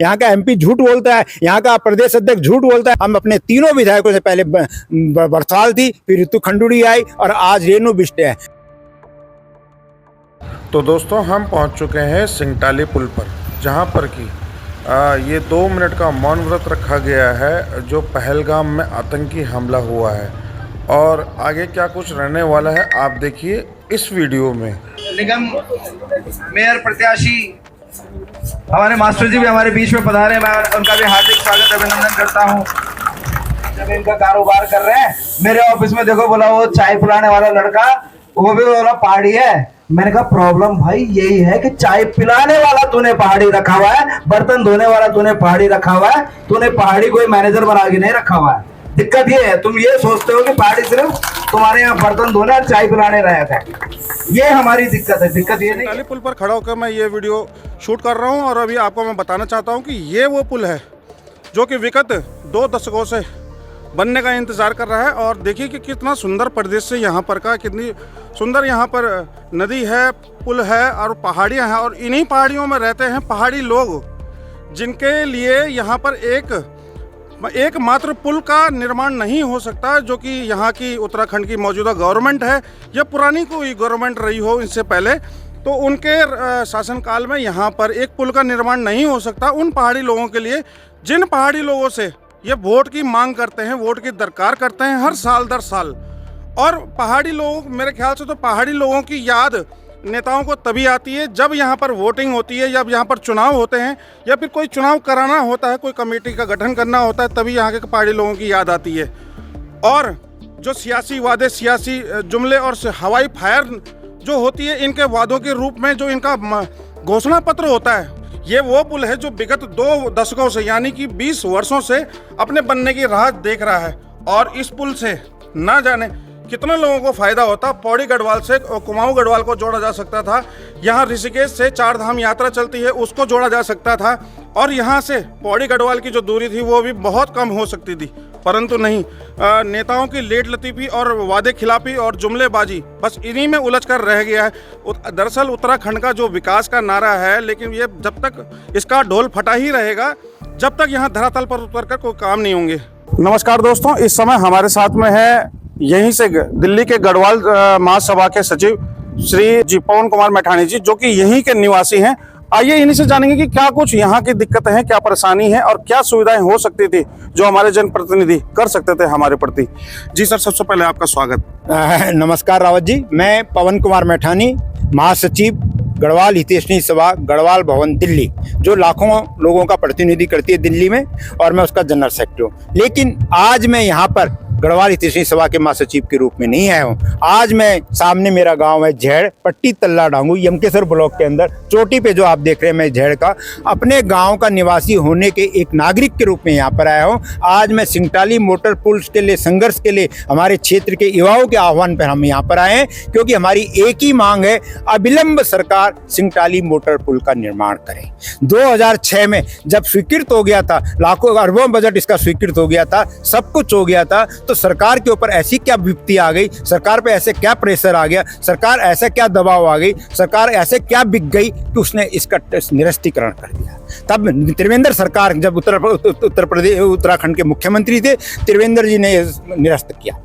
यहाँ का एमपी झूठ बोलता है, यहाँ का प्रदेश अध्यक्ष झूठ बोलता है। हम अपने तीनों विधायकों से पहले बरसाल थी, फिर ऋतु खंडूड़ी आई और आज रेणु बिष्ट है। तो दोस्तों हम पहुंच चुके हैं सिंगटाली पुल पर, जहां पर कि ये 2 मिनट का मौन व्रत रखा गया है जो पहलगाम में आतंकी हमला हुआ है। और आगे क्या कुछ रहने वाला है आप देखिए इस वीडियो में। निगम मेयर प्रत्याशी हमारे मास्टर जी भी हमारे बीच में पधारे, मैं उनका भी हार्दिक स्वागत अभिनंदन करता हूँ। जब इनका कारोबार कर रहे हैं, मेरे ऑफिस में देखो बोला वो चाय पिलाने वाला लड़का, वो भी बोला पहाड़ी है। मैंने कहा प्रॉब्लम भाई यही है कि चाय पिलाने वाला तूने पहाड़ी रखा हुआ है, बर्तन धोने वाला तूने पहाड़ी रखा हुआ है, तूने पहाड़ी कोई मैनेजर बना के नहीं रखा हुआ है। दिक्कत ये है, तुम ये सोचते हो कि पहाड़ी सिर्फ तुम्हारे यहाँ बर्तन धोने और चाय पिलाने रहे थे, ये हमारी दिक्कत है। दिक्कत ये नहीं। सिंगटाली पुल पर खड़ा होकर मैं ये वीडियो शूट कर रहा हूँ और अभी आपको मैं बताना चाहता हूँ कि ये वो पुल है जो कि विगत 2 दशकों से बनने का इंतज़ार कर रहा है। और देखिए कि कितना सुंदर परिदृश्य यहाँ पर का, कितनी सुंदर यहाँ पर नदी है, पुल है और पहाड़ियाँ हैं। और इन्हीं पहाड़ियों में रहते हैं पहाड़ी लोग, जिनके लिए यहाँ पर एकमात्र पुल का निर्माण नहीं हो सकता, जो कि यहाँ की उत्तराखंड की मौजूदा गवर्नमेंट है या पुरानी कोई गवर्नमेंट रही हो इससे पहले, तो उनके शासनकाल में यहाँ पर एक पुल का निर्माण नहीं हो सकता उन पहाड़ी लोगों के लिए, जिन पहाड़ी लोगों से ये वोट की मांग करते हैं, वोट की दरकार करते हैं हर साल दर साल। और पहाड़ी लोग, मेरे ख्याल से तो पहाड़ी लोगों की याद नेताओं को तभी आती है जब यहाँ पर वोटिंग होती है, जब यहाँ पर चुनाव होते हैं या फिर कोई चुनाव कराना होता है, कोई कमेटी का गठन करना होता है, तभी यहाँ के पहाड़ी लोगों की याद आती है। और जो सियासी वादे, सियासी जुमले और हवाई फायर जो होती है, इनके वादों के रूप में जो इनका घोषणा पत्र होता है, ये वो पुल है जो विगत 2 दशकों से यानी कि 20 वर्षों से अपने बनने की राह देख रहा है। और इस पुल से ना जाने कितने लोगों को फ़ायदा होता। पौड़ी गढ़वाल से कुमाऊं गढ़वाल को जोड़ा जा सकता था, यहाँ ऋषिकेश से 4 धाम यात्रा चलती है उसको जोड़ा जा सकता था, और यहाँ से पौड़ी गढ़वाल की जो दूरी थी वो भी बहुत कम हो सकती थी। परंतु नहीं, नेताओं की लेट लतीफ़ी और वादे खिलाफी और जुमलेबाजी बस इन्हीं में उलझ कर रह गया है। दरअसल उत्तराखंड का जो विकास का नारा है, लेकिन ये जब तक इसका ढोल फटा ही रहेगा, जब तक यहाँ धरातल पर उतर कर कोई काम नहीं होंगे। नमस्कार दोस्तों, इस समय हमारे साथ में है यहीं से दिल्ली के गढ़वाल महासभा के सचिव श्री जी पवन कुमार मैठानी जी, जो कि यहीं के निवासी हैं। आइए इन्हीं से जानेंगे कि क्या कुछ यहाँ की दिक्कतें हैं, क्या परेशानी है और क्या सुविधाएं हो सकती थी जो हमारे जनप्रतिनिधि कर सकते थे हमारे प्रति। जी सर, सबसे पहले आपका स्वागत। नमस्कार रावत जी, मैं पवन कुमार मैठानी, महासचिव गढ़वाल हितैषणी सभा गढ़वाल भवन दिल्ली, जो लाखों लोगों का प्रतिनिधि करती है दिल्ली में, और मैं उसका जनरल सेक्रेटरी हूँ। लेकिन आज मैं यहाँ पर गढ़वाल हितैषणी सभा के महासचिव के रूप में नहीं आया हूँ। आज मैं, सामने मेरा गांव है झेड़, पट्टी तल्ला डांगू, यमकेश्वर ब्लॉक के अंदर चोटी पे जो आप देख रहे हैं, मैं झेड़ का अपने गांव का निवासी होने के एक नागरिक के रूप में यहाँ पर आया हूँ। आज मैं सिंगटाली मोटर पुल के लिए संघर्ष के लिए हमारे क्षेत्र के युवाओं के आह्वान पर हम यहाँ पर आए हैं, क्योंकि हमारी एक ही मांग है, अविलंब सरकार सिंगटाली मोटर पुल का निर्माण करे। 2006 में जब स्वीकृत हो गया था, लाखों अरबों बजट इसका स्वीकृत हो गया था, सब कुछ हो गया था, तो सरकार के ऊपर ऐसी क्या विपत्ति आ गई, सरकार पे ऐसे क्या प्रेशर आ गया, सरकार ऐसे क्या दबाव आ गई, सरकार ऐसे क्या बिक गई कि उसने इसका निरस्तीकरण कर दिया। तब त्रिवेंद्र सरकार, जब उत्तर प्रदेश उत्तराखंड के मुख्यमंत्री थे, त्रिवेंद्र जी ने निरस्त किया।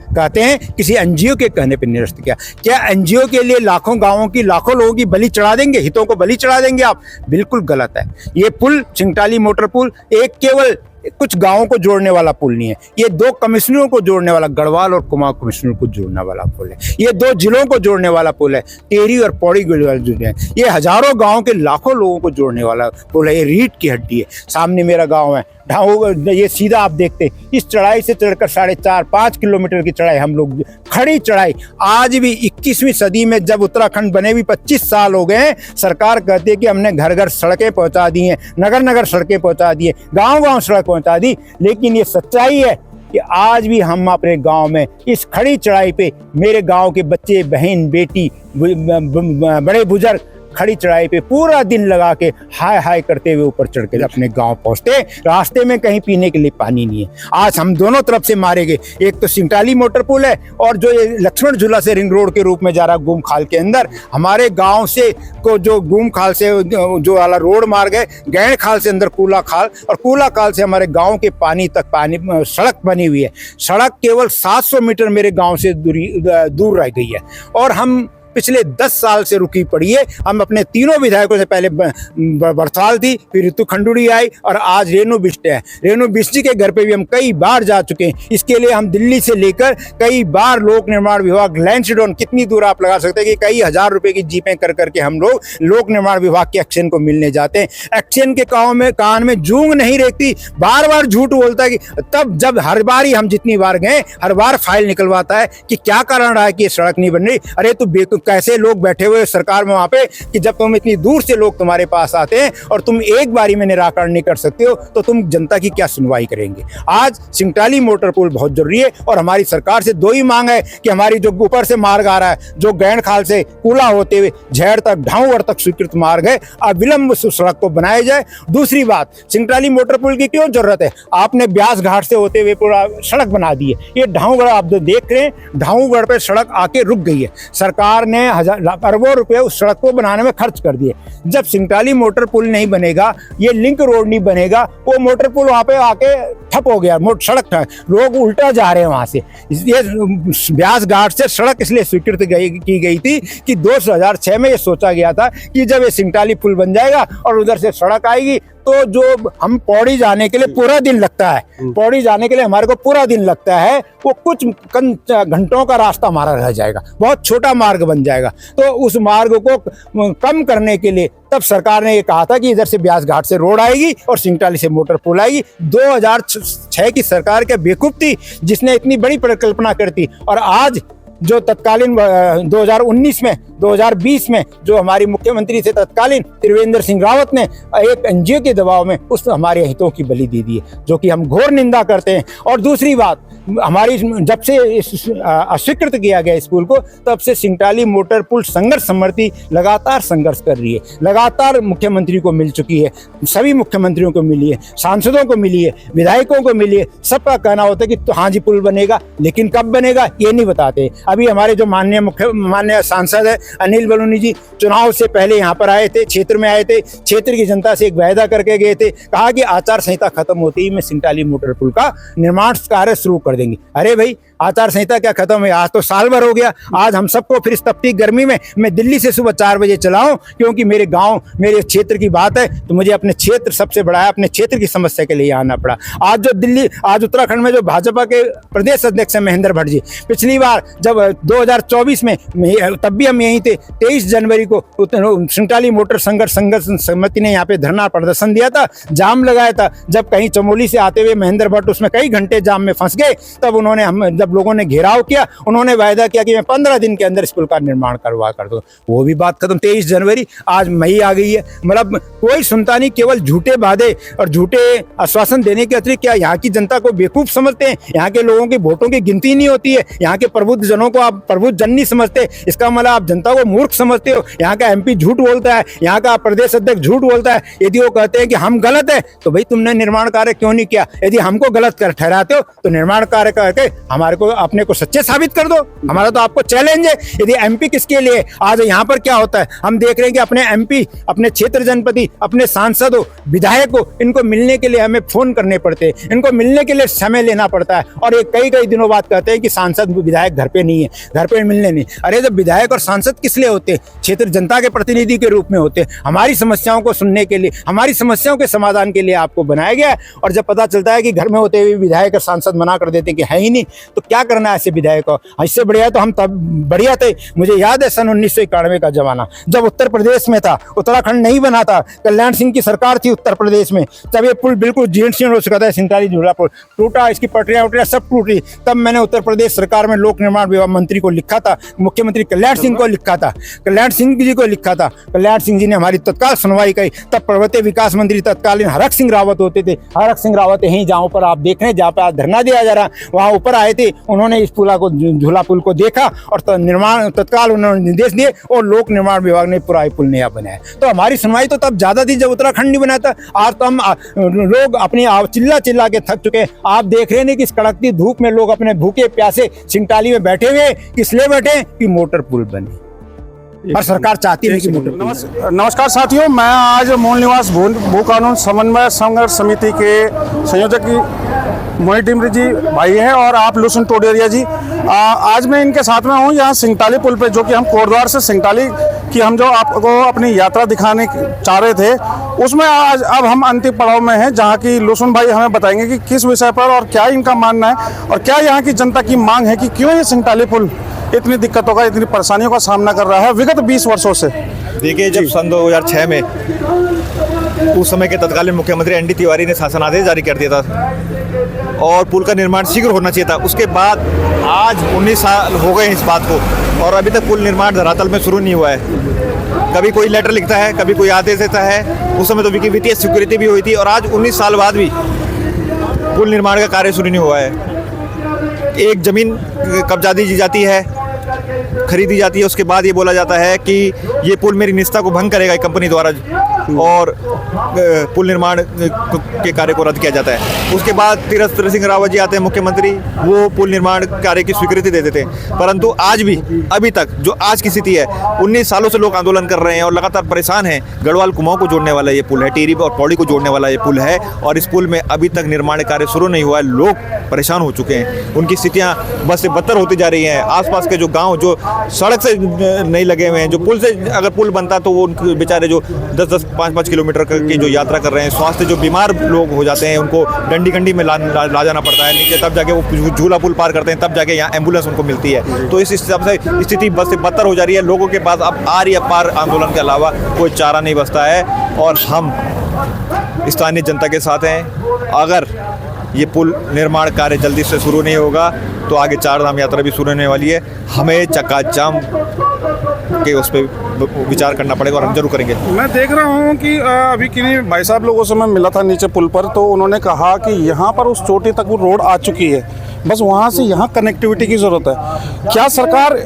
कहते हैं किसी एनजीओ के कहने पर निरस्त किया। क्या एनजीओ के लिए लाखों गांवों की, लाखों लोगों की बलि चढ़ा देंगे, हितों को बलि चढ़ा देंगे आप? बिल्कुल गलत है। ये पुल, सिंगटाली मोटर पुल, एक केवल कुछ गांवों को जोड़ने वाला पुल नहीं है, ये 2 कमिश्नरों को जोड़ने वाला, गढ़वाल और कुमाऊं कमिश्नर को जोड़ने वाला पुल है। ये 2 जिलों को जोड़ने वाला पुल है, टेहरी और पौड़ी गढ़वाल जुड़े हैं। ये हजारों गांव के लाखों लोगों को जोड़ने वाला पुल है। ये रीढ़ की हड्डी है। सामने मेरा गांव है ढाऊ, ये सीधा आप देखते हैं, इस चढ़ाई से चढ़कर 4.5-5 किलोमीटर की चढ़ाई, हम लोग खड़ी चढ़ाई। आज भी 21वीं सदी में, जब उत्तराखंड बने भी 25 साल हो गए हैं, सरकार कहती है कि हमने घर घर सड़कें पहुंचा दी हैं, नगर नगर सड़कें पहुंचा दी है, गांव गांव सड़क पहुंचा दी। लेकिन ये सच्चाई है कि आज भी हम अपने गांव में इस खड़ी चढ़ाई पे, मेरे गांव के बच्चे, बहन, बेटी, बड़े बुजुर्ग खड़ी चढ़ाई पे पूरा दिन लगा के हाय हाय करते हुए ऊपर चढ़ के अपने गांव पहुंचते। रास्ते में कहीं पीने के लिए पानी नहीं है। आज हम दोनों तरफ से मारे गए, एक तो सिंगटाली मोटर पुल है और जो ये लक्ष्मण झूला से रिंग रोड के रूप में जा रहा गुम खाल के अंदर, हमारे गांव से को जो गुम खाल से जो वाला रोड मार्ग है, गैण खाल से अंदर कूला खाल और कूला खाल से हमारे गांव के पानी तक सड़क बनी हुई है। सड़क केवल 700 मीटर मेरे गांव से दूर रह गई है और हम पिछले 10 साल से रुकी पड़ी है। हम अपने तीनों विधायकों से, पहले बड़थाल थी, फिर ऋतु खंडूड़ी आई और आज रेणु बिष्ट है। रेणु बिष्ट जी के घर पे भी हम कई बार जा चुके हैं। इसके लिए हम दिल्ली से लेकर कई बार लोक निर्माण विभाग, लैंसडॉन, कितनी दूर आप लगा सकते हैं कि कई हजार रुपए की जीपें कर करके हम लोग लोक निर्माण विभाग के एक्शन को मिलने जाते हैं। एक्शन के कान में जूंग नहीं रेखती, बार बार झूठ बोलता है कि तब जब हर बार ही हम जितनी बार गए हर बार फाइल निकलवाता है कि क्या कारण रहा है कि ये सड़क नहीं बन रही। अरे तो कैसे लोग बैठे हुए सरकार में वहां पे कि जब तुम इतनी दूर से लोग तुम्हारे पास आते हैं और तुम एक बारी में निराकरण नहीं कर सकते हो तो तुम जनता की क्या सुनवाई करेंगे। आज सिंगटाली मोटर पुल बहुत जरूरी है और हमारी सरकार से दो ही मांग है कि हमारी जो ऊपर से मार्ग आ रहा है, जो गैण खाल से कूला होते हुए झेड़ तक ढाऊगढ़ तक स्वीकृत मार्ग है, अब विलंब उस सड़क को बनाया जाए। दूसरी बात, सिंगटाली मोटर पुल की क्यों जरूरत है? आपने ब्यास घाट से होते हुए पूरा सड़क बना दी है। ये ढाऊगढ़ आप जो देख रहे हैं, ढाऊगढ़ पे सड़क आके रुक गई है। सरकार ने अरबों रुपए उस सड़क को बनाने में खर्च कर दिए। जब सिंगटाली मोटर पुल नहीं बनेगा, ये लिंक रोड नहीं बनेगा, वो मोटर पुल वहां पे आके ठप हो गया, सड़क लोग उल्टा जा रहे हैं वहां से। ये ब्यास घाट से सड़क इसलिए स्वीकृत की गई थी कि 2006 में ये सोचा गया था कि जब ये सिंगटाली पुल बन जाएगा और उधर से सड़क आएगी तो जो हम पौड़ी जाने के लिए पूरा दिन लगता है, पौड़ी जाने के लिए हमारे को पूरा दिन लगता है, वो कुछ घंटों का रास्ता हमारा रह जाएगा, बहुत छोटा मार्ग बन जाएगा। तो उस मार्ग को कम करने के लिए तब सरकार ने ये कहा था कि इधर से ब्यास घाट से रोड आएगी और सिंगटाली से मोटर पुल आएगी। 2006 की सरकार क्या बेवकूफ थी जिसने इतनी बड़ी परिकल्पना कर दी। और आज जो तत्कालीन 2020 में जो हमारी मुख्यमंत्री थे तत्कालीन त्रिवेंद्र सिंह रावत ने एक एनजीओ के दबाव में उस हमारे हितों की बलि दे दी है, जो कि हम घोर निंदा करते हैं। और दूसरी बात, हमारी जब से अस्वीकृत किया गया स्कूल को, तब से सिंगटाली मोटर पुल संघर्ष समिति लगातार संघर्ष कर रही है, लगातार मुख्यमंत्री को मिल चुकी है, सभी मुख्यमंत्रियों को मिली है, सांसदों को मिली है, विधायकों को मिली है। सबका कहना होता है कि तो हाँ जी पुल बनेगा, लेकिन कब बनेगा ये नहीं बताते। अभी हमारे जो माननीय सांसद है अनिल बलूनी जी चुनाव से पहले यहाँ पर आए थे, क्षेत्र में आए थे, क्षेत्र की जनता से एक वायदा करके गए थे, कहा कि आचार संहिता खत्म होते ही मैं सिंगटाली मोटर पुल का निर्माण कार्य शुरू कर देंगे। अरे भाई, आचार संहिता क्या खत्म है? आज तो साल भर हो गया। आज हम सबको फिर इस तपती गर्मी में मैं दिल्ली से सुबह 4 बजे चलाऊं क्योंकि मेरे गांव, मेरे क्षेत्र की बात है, तो मुझे अपने क्षेत्र सबसे बड़ा है, अपने क्षेत्र की समस्या के लिए आना पड़ा। आज उत्तराखंड में जो भाजपा के प्रदेश अध्यक्ष है महेंद्र भट्ट जी, पिछली बार जब 2024 में तब भी हम यहीं थे, 23 जनवरी को सिंगटाली मोटर संघर्ष समिति ने यहाँ पे धरना प्रदर्शन दिया था, जाम लगाया था। जब कहीं चमोली से आते हुए महेंद्र भट्ट उसमें कई घंटे जाम में फंस गए, तब उन्होंने जब लोगों ने घेराव किया, उन्होंने वायदा किया कि मैं 15 दिन के अंदर इस पुल का निर्माण करवा कर दूं। वो भी बात खत्म। 23 जनवरी, आज मई आ गई है। मतलब कोई सुनता नहीं, केवल झूठे वादे और झूठे आश्वासन देने के अतिरिक्त क्या यहाँ की जनता को बेवकूफ समझते हैं? यहाँ के लोगों के वोटों की गिनती नहीं होती है? यहाँ के प्रबुद्ध जनों को आप प्रबुद्ध जन नहीं समझते? इसका मतलब आप जनता को मूर्ख समझते हो? यहाँ का MP झूठ बोलता है, यहाँ का प्रदेश अध्यक्ष झूठ बोलता है। यदि वो कहते हैं कि हम गलत है तो भाई तुमने निर्माण कार्य क्यों नहीं किया? यदि हमको गलत कर ठहराते हो तो निर्माण कार्य करके हमारे को अपने को सच्चे साबित कर दो। हमारा तो आपको चैलेंज है। यदि MP किसके लिए? आज यहाँ पर क्या होता है, हम देख रहे हैं कि अपने MP, अपने क्षेत्र जनपति, अपने सांसदों, विधायकों, इनको मिलने के लिए हमें फोन करने पड़ते हैं, इनको मिलने के लिए समय लेना पड़ता है। और ये कई दिनों बाद कहते हैं कि सांसद विधायक घर पे नहीं है, घर पे मिलने नहीं। अरे जब विधायक और सांसद किस लिए होते हैं? क्षेत्र जनता के प्रतिनिधि के रूप में होते हैं, हमारी समस्याओं को सुनने के लिए, हमारी समस्याओं के समाधान के लिए आपको बनाया गया है। और जब पता चलता है कि घर में होते हुए विधायक और सांसद मना कर देते हैं कि है ही नहीं, तो क्या करना है ऐसे विधायक को? इससे बढ़िया तो हम तब बढ़िया थे। मुझे याद है सन 1991 का जमाना, जब उत्तर प्रदेश में था, उत्तराखंड नहीं बना था, कल्याण सिंह की सरकार थी उत्तर प्रदेश में, तब ये पुल बिल्कुल जीर्ण हो चुका था, सिंगटाली झूला पुल टूटा, इसकी पटरियां सब टूटी। तब मैंने उत्तर प्रदेश सरकार में लोक निर्माण विभाग मंत्री को लिखा था, मुख्यमंत्री कल्याण सिंह को लिखा था, कल्याण सिंह जी को लिखा था। कल्याण सिंह जी ने हमारी तत्काल सुनवाई की। तब पर्वतीय विकास मंत्री तत्कालीन हरक सिंह रावत होते थे। हरक सिंह रावत यहीं जहाँ पर आप देख रहे हैं, जहाँ पर आज धरना दिया जा रहा है, वहाँ ऊपर आए थे उन्होंने इस पुला को झूला पुल को देखा और निर्माण तत्काल उन्होंने निर्देश दिए और लोक निर्माण विभाग ने पूरा पुल नया बनाया। तो हमारी सुनवाई तो तब ज्यादा थी जब उत्तराखंड नहीं बनाया था। आज तो हम लोग अपनी चिल्ला चिल्ला के थक चुके हैं। आप देख रहे हैं कि इस कड़कती धूप में लोग अपने भूखे प्यासे सिंगटाली में बैठे हुए, इसलिए बैठे कि मोटर पुल बने और सरकार चाहती है कि मोटर पुल। नमस्कार साथियों, मैं आज मूल निवास भू कानून समन्वय संघर्ष समिति के संयोजक मोहित डिमरी जी भाई हैं और आप लुसन टोडेरिया जी। आज मैं इनके साथ में हूँ यहाँ सिंगटाली पुल पे, जो कि हम कोटद्वार से सिंगटाली की हम जो आपको अपनी यात्रा दिखाने चाह रहे थे, उसमें आज अब हम अंतिम पड़ाव में हैं, जहाँ की लुसन भाई हमें बताएंगे कि किस विषय पर और क्या इनका मानना है और क्या यहाँ की जनता की मांग है कि क्यों ये सिंगटाली पुल इतनी दिक्कतों का, इतनी परेशानियों का सामना कर रहा है विगत 20 वर्षों से। देखिए, जब सन 2006 में उस समय के तत्कालीन मुख्यमंत्री एनडी तिवारी ने शासनादेश जारी कर दिया था और पुल का निर्माण शीघ्र होना चाहिए था। उसके बाद आज 19 साल हो गए हैं इस बात को और अभी तक पुल निर्माण धरातल में शुरू नहीं हुआ है। कभी कोई लेटर लिखता है, कभी कोई आदेश देता है। उस समय तो वित्तीय स्वीकृति भी हुई थी और आज 19 साल बाद भी पुल निर्माण का कार्य शुरू नहीं हुआ है। एक जमीन कब्जा दी जाती है, खरीदी जाती है, उसके बाद ये बोला जाता है कि ये पुल मेरी निष्ठा को भंग करेगा कंपनी द्वारा और पुल निर्माण के कार्य को रद्द किया जाता है। उसके बाद तीरथ सिंह रावत जी आते हैं मुख्यमंत्री, वो पुल निर्माण कार्य की स्वीकृति दे देते हैं। परंतु आज भी अभी तक जो आज की स्थिति है, 19 सालों से लोग आंदोलन कर रहे हैं और लगातार परेशान हैं। गढ़वाल कुमाऊं को जोड़ने वाला ये पुल है, टिहरी और पौड़ी को जोड़ने वाला ये पुल है और इस पुल में अभी तक निर्माण कार्य शुरू नहीं हुआ है। लोग परेशान हो चुके हैं, उनकी स्थितियाँ बस से बदतर होती जा रही हैं। आसपास के जो गाँव जो सड़क से नहीं लगे हुए हैं, जो पुल से अगर पुल बनता तो वो उनके बेचारे जो 10-10 5-5 किलोमीटर की जो यात्रा कर रहे हैं, स्वास्थ्य जो बीमार लोग हो जाते हैं, उनको डंडी कंडी में ला जाना पड़ता है नीचे, तब जाके वो झूला पुल पार करते हैं, तब जाके यहाँ एम्बुलेंस उनको मिलती है। तो इस हिसाब से स्थिति बस से बदतर हो जा रही है। लोगों के पास अब आर या पार आंदोलन के अलावा कोई चारा नहीं बचता है और हम स्थानीय जनता के साथ हैं। अगर ये पुल निर्माण कार्य जल्दी से शुरू नहीं होगा तो आगे चार धाम यात्रा भी शुरू होने वाली है। हमें चक्का जाम के उस पर विचार करना पड़ेगा और हम जरूर करेंगे। मैं देख रहा हूँ कि अभी किन्हीं भाई साहब लोगों से मैं मिला था नीचे पुल पर, तो उन्होंने कहा कि यहाँ पर उस चोटी तक वो रोड आ चुकी है, बस वहाँ से यहाँ कनेक्टिविटी की ज़रूरत है। क्या सरकार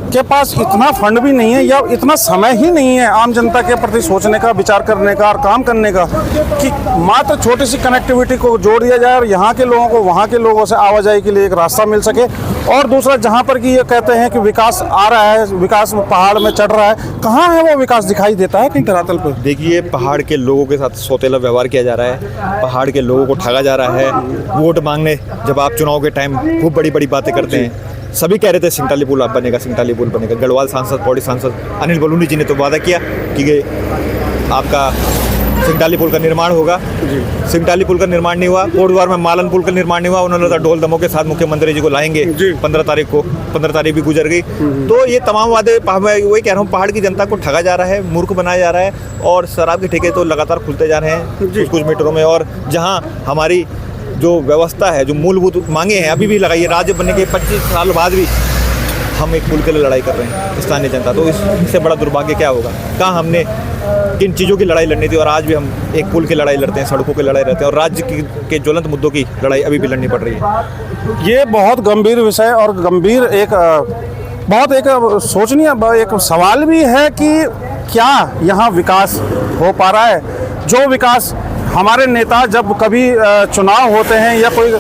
के पास इतना फंड भी नहीं है या इतना समय ही नहीं है आम जनता के प्रति सोचने का, विचार करने का और काम करने का कि मात्र छोटी सी कनेक्टिविटी को जोड़ दिया जाए और यहाँ के लोगों को वहाँ के लोगों से आवाजाही के लिए एक रास्ता मिल सके। और दूसरा, जहाँ पर कि ये कहते हैं कि विकास आ रहा है, विकास पहाड़ में चढ़ रहा है, कहाँ है वो विकास? दिखाई देता है कहीं धरातल पर? देखिए, पहाड़ के लोगों के साथ सौतेला व्यवहार किया जा रहा है, पहाड़ के लोगों को ठगा जा रहा है। वोट मांगने जब आप चुनाव के टाइम खूब बड़ी बड़ी बातें करते हैं, सभी कह रहे थे सिंगटाली पुल अब बनेगा, सिंगटाली पुल बनेगा। गढ़वाल सांसद, पौड़ी सांसद अनिल बलूनी जी ने तो वादा किया कि आपका सिंगटाली पुल का निर्माण होगा। सिंगटाली पुल का निर्माण नहीं हुआ। कोटद्वार में मालन पुल का निर्माण नहीं हुआ। उन्होंने तो ढोल दमों के साथ मुख्यमंत्री जी को लाएंगे 15 तारीख को, 15 तारीख भी गुजर गई। तो ये तमाम वादे, मैं वही कह रहा हूँ, पहाड़ की जनता को ठगा जा रहा है, मूर्ख बनाया जा रहा है और शराब के ठेके तो लगातार खुलते जा रहे हैं कुछ मीटरों में। और जहाँ हमारी जो व्यवस्था है, जो मूलभूत मांगे हैं, अभी भी लगाइए, राज्य बनने के 25 साल बाद भी हम एक पुल के लिए लड़ाई कर रहे हैं स्थानीय जनता। तो इससे बड़ा दुर्भाग्य क्या होगा? कहाँ हमने किन चीज़ों की लड़ाई लड़नी थी और आज भी हम एक पुल की लड़ाई लड़ते हैं, सड़कों की लड़ाई लड़ते हैं और राज्य के ज्वलंत मुद्दों की लड़ाई अभी भी लड़नी पड़ रही है। ये बहुत गंभीर विषय और गंभीर एक बहुत एक सोचनीय एक सवाल भी है कि क्या यहाँ विकास हो पा रहा है? जो विकास हमारे नेता जब कभी चुनाव होते हैं या कोई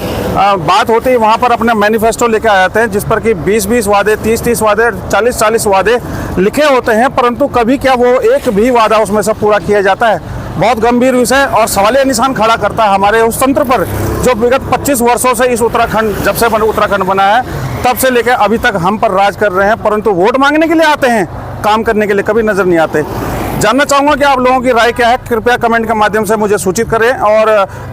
बात होती है, वहाँ पर अपने मैनिफेस्टो लेके आ जाते हैं, जिस पर कि 20-20 वादे, 30-30 वादे, 40-40 वादे लिखे होते हैं, परंतु कभी क्या वो एक भी वादा उसमें से पूरा किया जाता है? बहुत गंभीर विषय और सवालिया निशान खड़ा करता है हमारे उस तंत्र पर जो विगत 25 वर्षों से इस उत्तराखंड, जब से उत्तराखंड बना है तब से लेकर अभी तक हम पर राज कर रहे हैं, परंतु वोट मांगने के लिए आते हैं, काम करने के लिए कभी नजर नहीं आते। जानना चाहूँगा कि आप लोगों की राय क्या है, कृपया कमेंट के माध्यम से मुझे सूचित करें और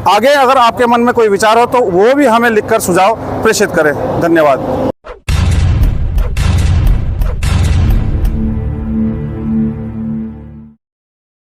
आगे अगर आपके मन में कोई विचार हो तो वो भी हमें लिखकर सुझाव प्रेषित करें। धन्यवाद।